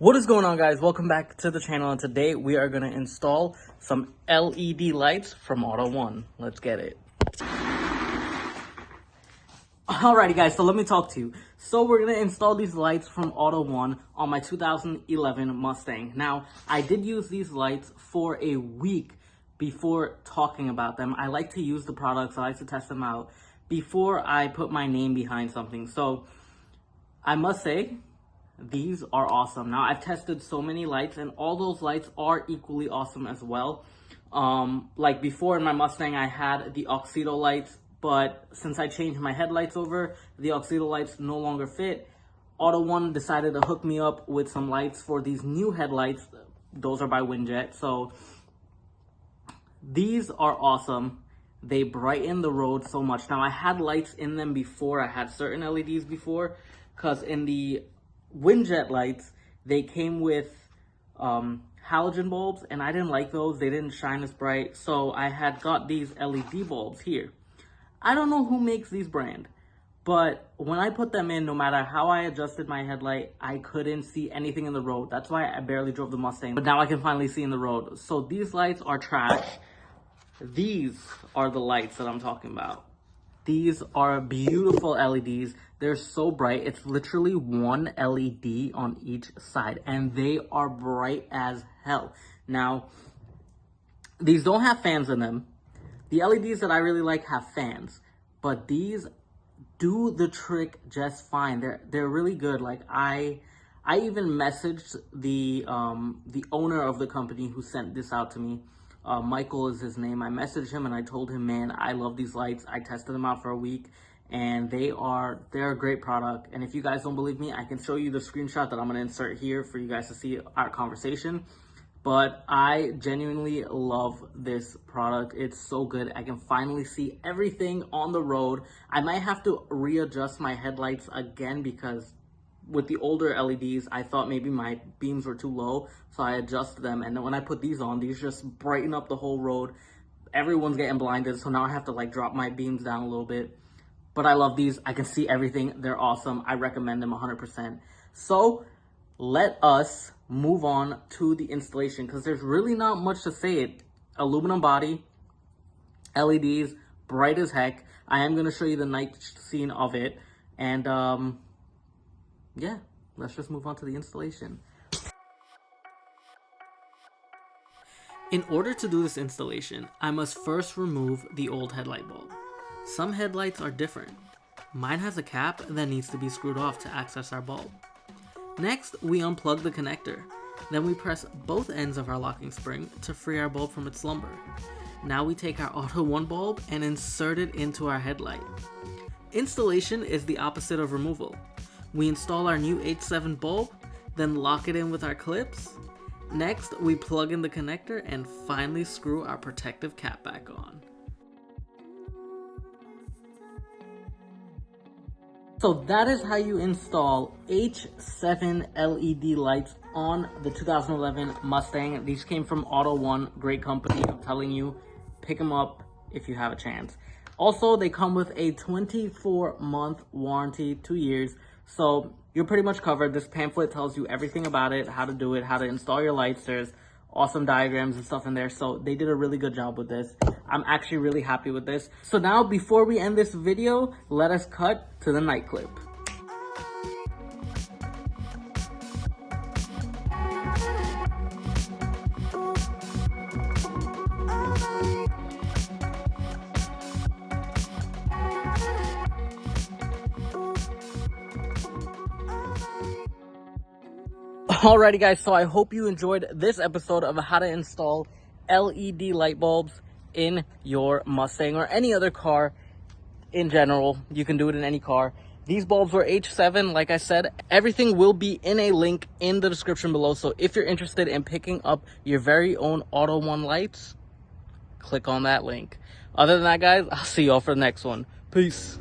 What is going on, guys? Welcome back to the channel, and today we are going to install some LED lights from Autoone. Let's get it. Alrighty guys, so let me talk to you. So we're going to install these lights from Autoone on my 2011 Mustang. Now, I did use these lights for a week before talking about them. I like to use the products, I like to test them out before I put my name behind something. So I must say, these are awesome. Now, I've tested so many lights, and all those lights are equally awesome as well. Like before in my Mustang, I had the Autoone lights, but since I changed my headlights over, the Autoone lights no longer fit. Autoone decided to hook me up with some lights for these new headlights. Those are by Winjet. So these are awesome. They brighten the road so much. Now, I had lights in them before. I had certain LEDs before, because in the Winjet lights, they came with halogen bulbs, and I didn't like those. They didn't shine as bright, so I had got these LED bulbs here. I don't know who makes these brand, but when I put them in, no matter how I adjusted my headlight, I couldn't see anything in the road. That's why I barely drove the Mustang, but now I can finally see in the road. So these lights are trash. These are the lights that I'm talking about. These are beautiful LEDs. They're so bright. It's literally one LED on each side, and they are bright as hell. Now, these don't have fans in them. The LEDs that I really like have fans, but these do the trick just fine. They're really good. Like I even messaged the owner of the company who sent this out to me. Michael is his name. I messaged him and I told him, man, I love these lights. I tested them out for a week, and they're a great product. And if you guys don't believe me, I can show you the screenshot that I'm gonna insert here for you guys to see our conversation. But I genuinely love this product. It's so good. I can finally see everything on the road. I might have to readjust my headlights again, because with the older LEDs, I thought maybe my beams were too low, so I adjusted them. And then when I put these on, these just brighten up the whole road. Everyone's getting blinded, so now I have to like drop my beams down a little bit. But I love these. I can see everything. They're awesome. I recommend them 100%. So let us move on to the installation, because there's really not much to say. Aluminum body, LEDs, bright as heck. I am going to show you the night scene of it. And yeah, let's just move on to the installation. In order to do this installation, I must first remove the old headlight bulb. Some headlights are different. Mine has a cap that needs to be screwed off to access our bulb. Next, we unplug the connector. Then we press both ends of our locking spring to free our bulb from its slumber. Now we take our Autoone bulb and insert it into our headlight. Installation is the opposite of removal. We install our new H7 bulb, then lock it in with our clips. Next, we plug in the connector and finally screw our protective cap back on. So that is how you install H7 LED lights on the 2011 Mustang. These came from Autoone, great company. I'm telling you, pick them up if you have a chance. Also, they come with a 24-month warranty, 2 years. So you're pretty much covered. This pamphlet tells you everything about it, how to do it, how to install your lights. There's awesome diagrams and stuff in there. So they did a really good job with this. I'm actually really happy with this. So now, before we end this video, let us cut to the night clip. Alrighty guys, so I hope you enjoyed this episode of how to install LED light bulbs in your Mustang or any other car in general. You can do it in any car. These bulbs were H7, like I said. Everything will be in a link in the description below. So if you're interested in picking up your very own Autoone lights, click on that link. Other than that, guys, I'll see y'all for the next one. Peace.